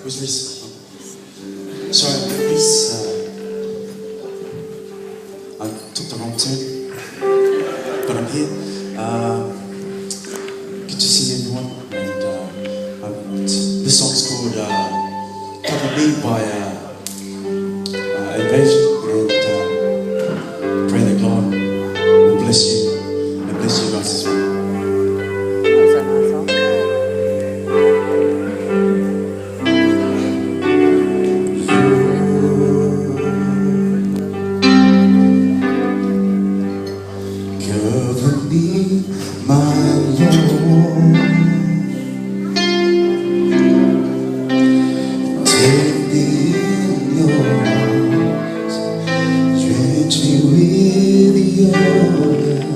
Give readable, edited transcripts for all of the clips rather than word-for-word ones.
Was this? Sorry, please. I took the wrong turn, but I'm here. Good to see everyone. And this song's called "Cover Me" by Invasion, and pray that God will bless you and bless you guys as well. Cover me, my Lord. Take me in your arms. Drench me with your love.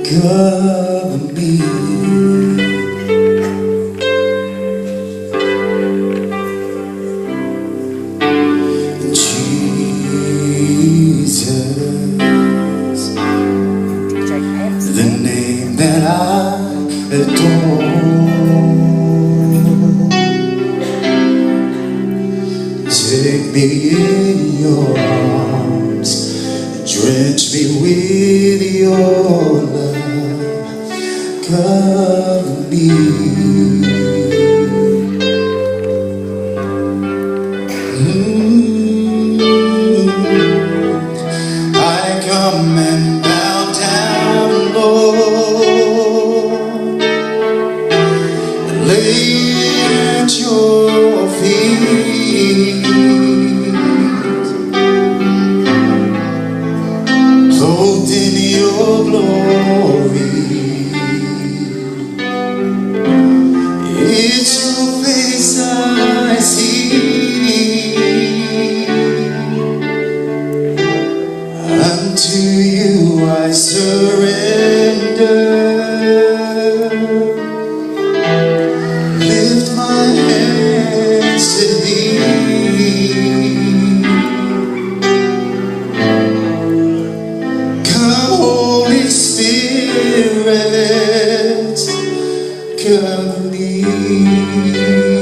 Cover me. The name that I adore. Take me in your arms, drench me with your love. Cover me. I come and bow down, Lord, lay at your feet, clothed in your glory. It's your face I see. Unto you I surrender. Lift my hands to thee. Come, Holy Spirit, cover me.